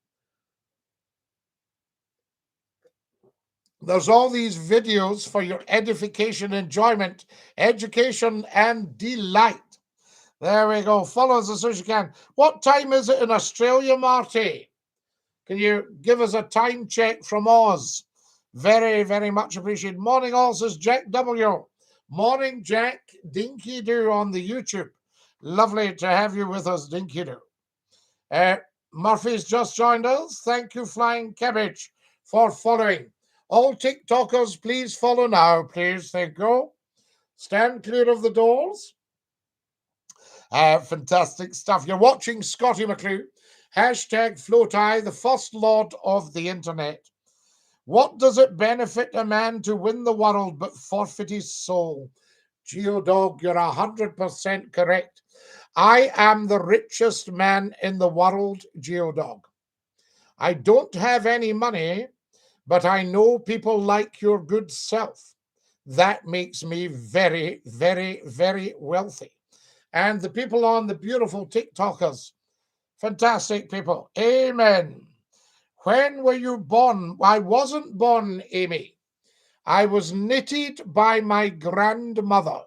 There's all these videos for your edification, enjoyment, education, and delight. There we go. Follow us as soon as you can. What time is it in Australia, Marty? Can you give us a time check from Oz? Very, very much appreciated. Morning all, says Jack W. Morning, Jack. Dinky-Doo on the YouTube. Lovely to have you with us, Dinky-Doo. Murphy's just joined us. Thank you, Flying Cabbage, for following. All TikTokers, please follow now, please. Thank you. Stand clear of the doors. Fantastic stuff. You're watching Scottie McClue. Hashtag FloatEye, the first lord of the internet. What does it benefit a man to win the world but forfeit his soul? Geodog, you're 100% correct. I am the richest man in the world, Geodog. I don't have any money, but I know people like your good self. That makes me very, very, very wealthy. And the people on the beautiful TikTokers, fantastic people. Amen. When were you born? I wasn't born, Amy. I was knitted by my grandmother.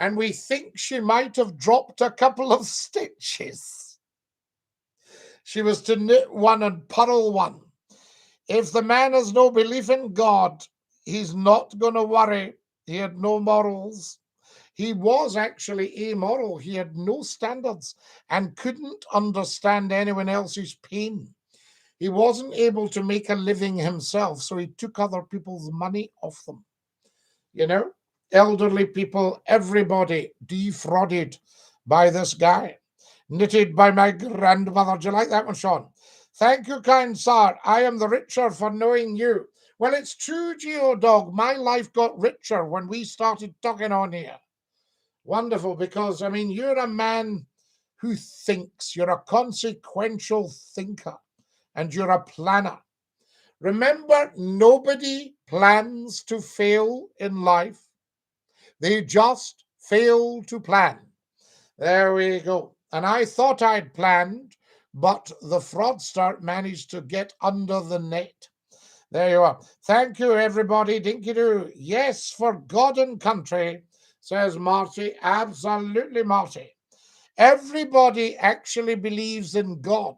And we think she might have dropped a couple of stitches. She was to knit one and purl one. If the man has no belief in God, he's not going to worry. He had no morals. He was actually amoral. He had no standards and couldn't understand anyone else's pain. He wasn't able to make a living himself, so he took other people's money off them. You know, elderly people, everybody defrauded by this guy. Knitted by my grandmother. Do you like that one, Sean? Thank you, kind sir. I am the richer for knowing you. Well, it's true, Geodog. My life got richer when we started talking on here. Wonderful, because, I mean, you're a man who thinks. You're a consequential thinker, and you're a planner. Remember, nobody plans to fail in life. They just fail to plan. There we go. And I thought I'd planned, but the fraudster managed to get under the net. There you are. Thank you, everybody. Dinky-Doo. Yes, for God and country, says Marty. Absolutely, Marty. Everybody actually believes in God.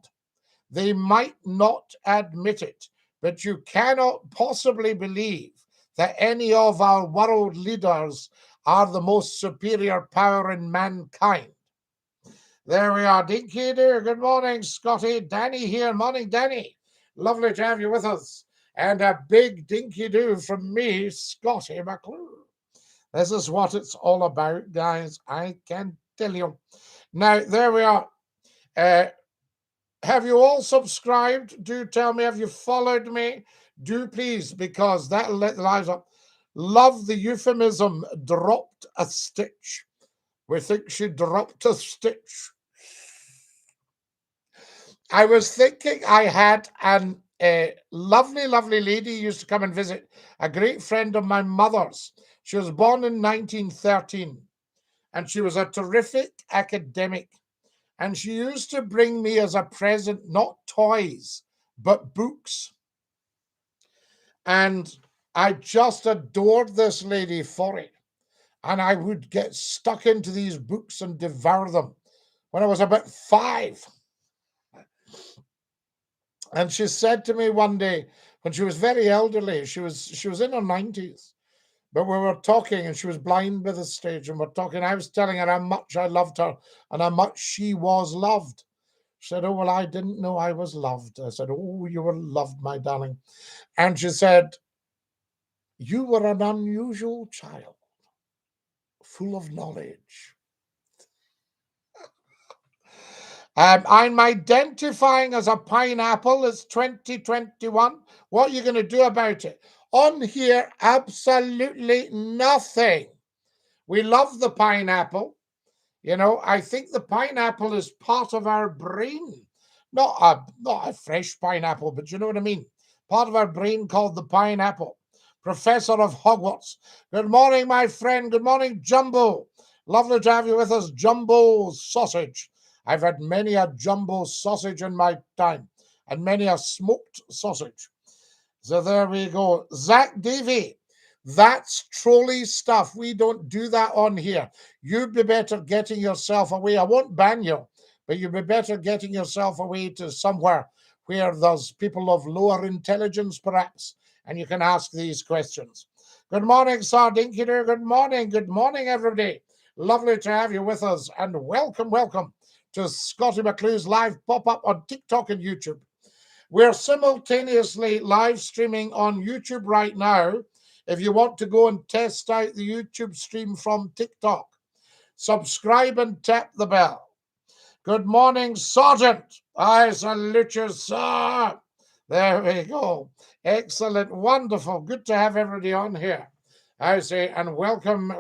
They might not admit it, but you cannot possibly believe that any of our world leaders are the most superior power in mankind. There we are. Dinky-Doo. Good morning, Scottie. Danny here. Morning, Danny. Lovely to have you with us. And a big Dinky-Doo from me, Scottie McClue. This is what it's all about, guys. I can tell you. Now, there we are. Have you all subscribed? Do tell me. Have you followed me? Do please, because that'll let the lives up. Love the euphemism, dropped a stitch. We think she dropped a stitch. I was thinking I had a lovely, lovely lady used to come and visit, a great friend of my mother's. She was born in 1913, and she was a terrific academic. And she used to bring me as a present, not toys, but books. And I just adored this lady for it. And I would get stuck into these books and devour them when I was about 5. And she said to me one day, when she was very elderly, she was in her 90s, but we were talking and she was blind by the stage, and we're talking. I was telling her how much I loved her and how much she was loved. She said, "Oh, well, I didn't know I was loved." I said, "Oh, you were loved, my darling." And she said, "You were an unusual child, full of knowledge." I'm identifying as a pineapple. It's 2021. What are you going to do about it? On here, absolutely nothing. We love the pineapple. You know, I think the pineapple is part of our brain. Not a fresh pineapple, but you know what I mean? Part of our brain called the pineapple. Professor of Hogwarts. Good morning, my friend. Good morning, Jumbo. Lovely to have you with us, Jumbo Sausage. I've had many a jumbo sausage in my time, and many a smoked sausage. So there we go. Zach Davey, that's trolley stuff. We don't do that on here. You'd be better getting yourself away. I won't ban you, but you'd be better getting yourself away to somewhere where there's people of lower intelligence, perhaps, and you can ask these questions. Good morning, Sir Dinky-Doo. Good morning, everybody. Lovely to have you with us, and welcome to Scottie McClue's live pop-up on TikTok and YouTube. We're simultaneously live streaming on YouTube right now. If you want to go and test out the YouTube stream from TikTok, subscribe and tap the bell. Good morning, Sergeant. I salute you, sir. There we go. Excellent, wonderful. Good to have everybody on here. I say, and welcome.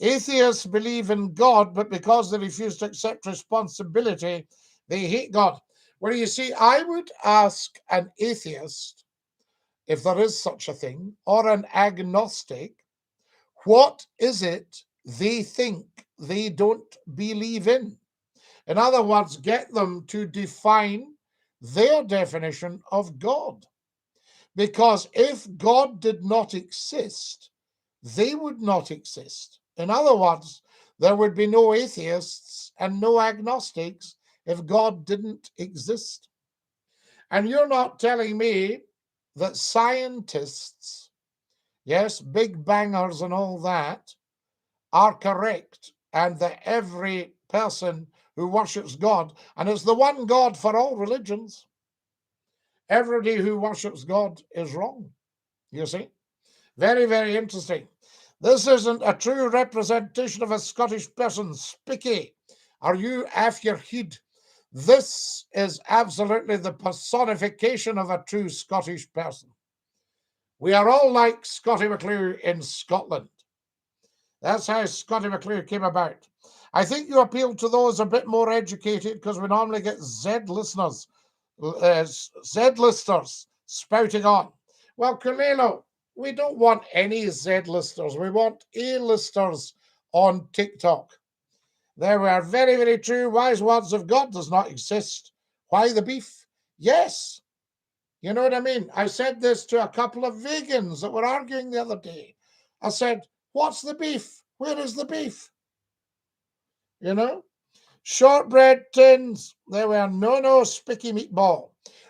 Atheists believe in God, but because they refuse to accept responsibility, they hate God. Well, you see, I would ask an atheist, if there is such a thing, or an agnostic, what is it they think they don't believe in? In other words, get them to define their definition of God. Because if God did not exist, they would not exist. In other words, there would be no atheists and no agnostics if God didn't exist. And you're not telling me that scientists, yes, big bangers and all that, are correct, and that every person who worships God, and it's the one God for all religions, everybody who worships God is wrong. You see? Very, very interesting. This isn't a true representation of a Scottish person. Spicky, are you off your head? This is absolutely the personification of a true Scottish person. We are all like Scottie McClue in Scotland. That's how Scottie McClue came about. I think you appeal to those a bit more educated because we normally get Z-listers spouting on. Well, Kulelo, we don't want any Z-listers. We want A-listers on TikTok. There we are. Very, very true. Wise words of God does not exist. Why the beef? Yes. You know what I mean? I said this to a couple of vegans that were arguing the other day. I said, what's the beef? Where is the beef? You know? Shortbread tins. There we are. No, Spicky Meatball.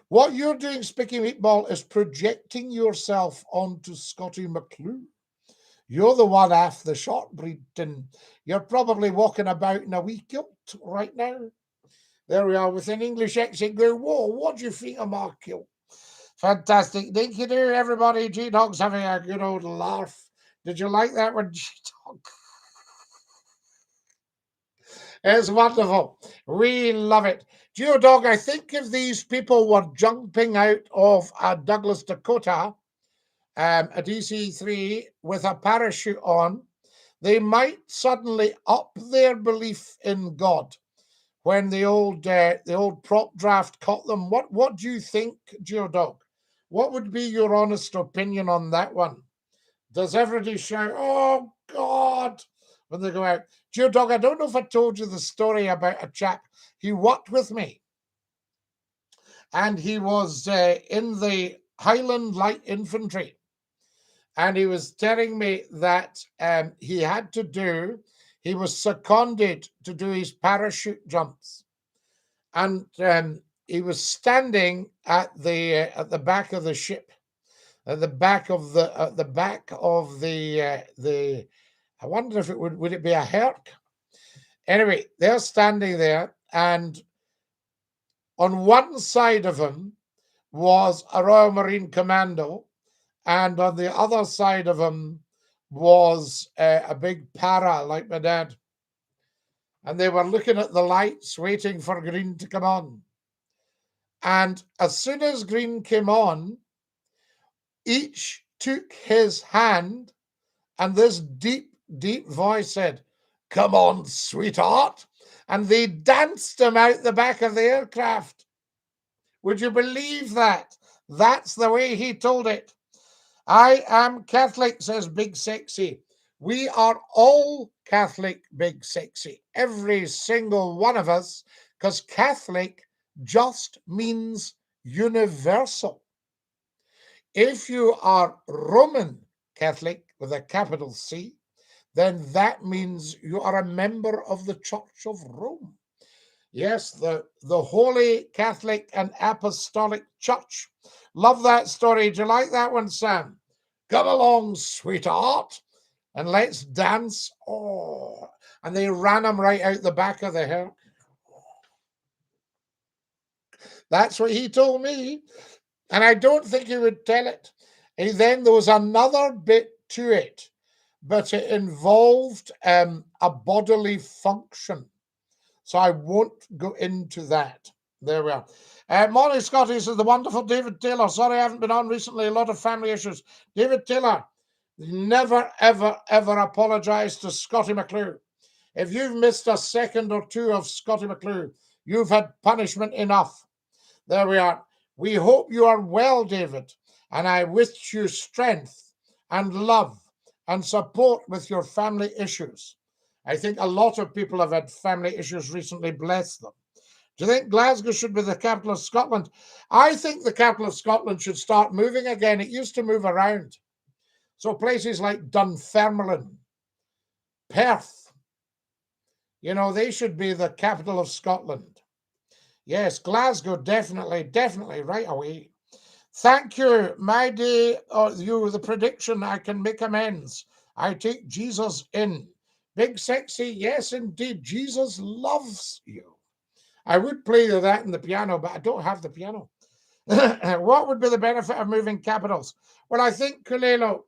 What you're doing, Spicky Meatball, is projecting yourself onto Scottie McClue. You're the one off the shortbread tin. You're probably walking about in a wee kilt right now. There we are with an English accent going, whoa, what do you think of my kilt? Fantastic. Dinky-Doo, everybody. G-Dog's having a good old laugh. Did you like that one, G-Dog? It's wonderful. We love it. G-Dog, I think if these people were jumping out of Douglas, Dakota, a DC-3 with a parachute on, they might suddenly up their belief in God when the old prop draft caught them. What do you think, Geodog? What would be your honest opinion on that one? Does everybody shout, "Oh God," when they go out? Geodog, I don't know if I told you the story about a chap. He worked with me, and he was in the Highland Light Infantry. And he was telling me that he was seconded to do his parachute jumps. And he was standing at the back of the ship, at the back of the I wonder if it would it be a Herc? Anyway, they're standing there, and on one side of him was a Royal Marine Commando, and on the other side of him was a big para like my dad. And they were looking at the lights, waiting for green to come on. And as soon as green came on, each took his hand, and this deep, deep voice said, "Come on, sweetheart." And they danced him out the back of the aircraft. Would you believe that? That's the way he told it. I am Catholic, says Big Sexy. We are all Catholic, Big Sexy. Every single one of us, because Catholic just means universal. If you are Roman Catholic with a capital C, then that means you are a member of the Church of Rome. Yes, the Holy Catholic and Apostolic Church. Love that story. Do you like that one, Sam? Come along, sweetheart, and let's dance. Oh, and they ran him right out the back of the Herc. That's what he told me. And I don't think he would tell it. And then there was another bit to it, but it involved a bodily function. So I won't go into that. There we are. Morning, Scottie, says the wonderful David Taylor. Sorry I haven't been on recently. A lot of family issues. David Taylor, never, ever, ever apologize to Scottie McClue. If you've missed a second or two of Scottie McClue, you've had punishment enough. There we are. We hope you are well, David, and I wish you strength and love and support with your family issues. I think a lot of people have had family issues recently, bless them. Do you think Glasgow should be the capital of Scotland? I think the capital of Scotland should start moving again. It used to move around. So places like Dunfermline, Perth, they should be the capital of Scotland. Yes, Glasgow, definitely, right away. Thank you, my day, the prediction, I can make amends. I take Jesus in. Big Sexy, yes, indeed, Jesus loves you. I would play that in the piano, but I don't have the piano. What would be the benefit of moving capitals? Well, I think, Kulelo,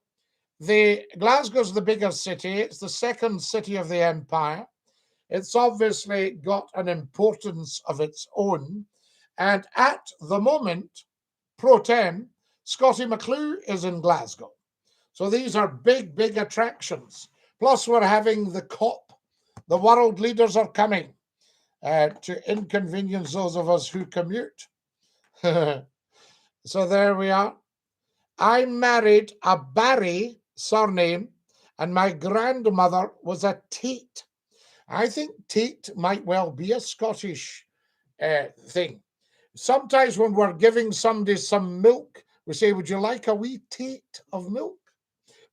Glasgow's the biggest city. It's the second city of the empire. It's obviously got an importance of its own. And at the moment, pro tem, Scottie McClue is in Glasgow. So these are big, big attractions. Plus, we're having the COP. The world leaders are coming to inconvenience those of us who commute. So there we are. I married a Barry surname, and my grandmother was a Tate. I think Tate might well be a Scottish thing. Sometimes when we're giving somebody some milk, we say, "Would you like a wee Tate of milk?"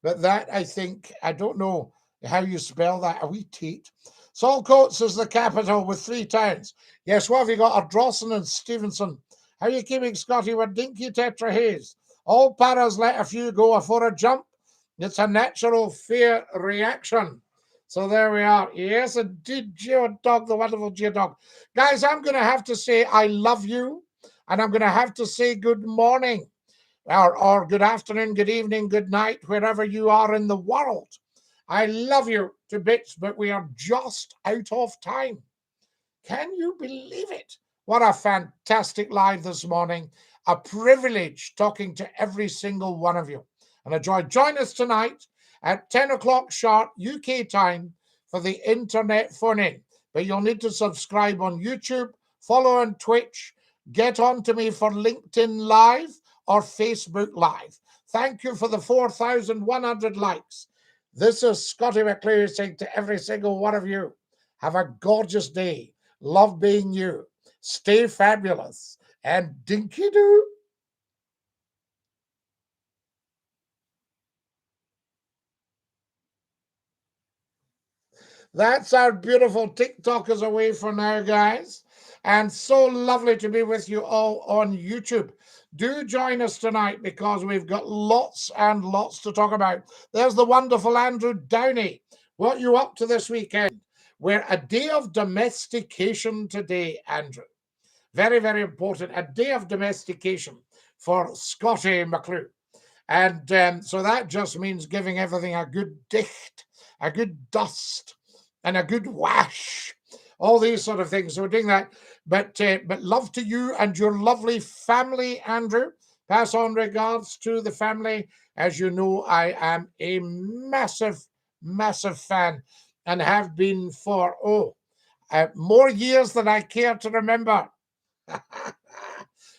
But that, I think, I don't know how you spell that, a wee Tate. Saltcoats is the capital with 3 towns. Yes, what have you got? Ardrossan and Stevenson. How are you keeping, Scottie? We're dinky tetra haze. All paras let a few go afore a jump. It's a natural fear reaction. So there we are. Yes, indeed, Geodog, the wonderful Geodog. Guys, I'm going to have to say I love you, and I'm going to have to say good morning. or good afternoon, good evening, good night, wherever you are in the world. I love you to bits, but we are just out of time. Can you believe it? What a fantastic live this morning. A privilege talking to every single one of you. And join us tonight at 10 o'clock sharp UK time for the internet phone-in. But you'll need to subscribe on YouTube, follow on Twitch, get on to me for LinkedIn Live or Facebook Live. Thank you for the 4,100 likes. This is Scottie McClue saying to every single one of you, have a gorgeous day. Love being you. Stay fabulous. And Dinky-Doo. That's our beautiful TikTokers away for now, guys. And so lovely to be with you all on YouTube. Do join us tonight because we've got lots and lots to talk about. There's the wonderful Andrew Downey. What are you up to this weekend? We're a day of domestication today, Andrew. Very, very important. A day of domestication for Scottie McClue. And so that just means giving everything a good dicht, a good dust, and a good wash. All these sort of things. So we're doing that. But love to you and your lovely family, Andrew. Pass on regards to the family. As you know, I am a massive, massive fan and have been for, more years than I care to remember.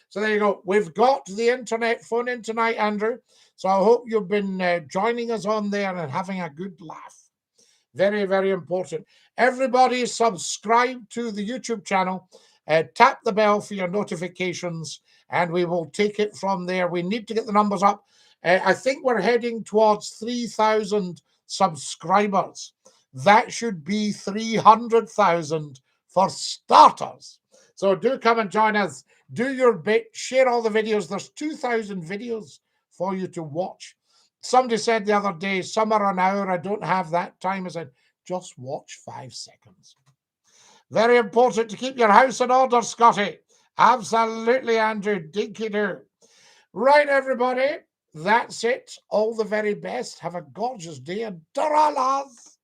So there you go. We've got the internet phone in tonight, Andrew. So I hope you've been joining us on there and having a good laugh. Very, very important. Everybody subscribe to the YouTube channel. Tap the bell for your notifications and we will take it from there. We need to get the numbers up. I think we're heading towards 3,000 subscribers. That should be 300,000 for starters. So do come and join us. Do your bit. Share all the videos. There's 2,000 videos for you to watch. Somebody said the other day, some are an hour. I don't have that time. I said, just watch 5 seconds. Very important to keep your house in order, Scottie. Absolutely, Andrew. Dinky-Doo. Right, everybody. That's it. All the very best. Have a gorgeous day and ta-ra, lads.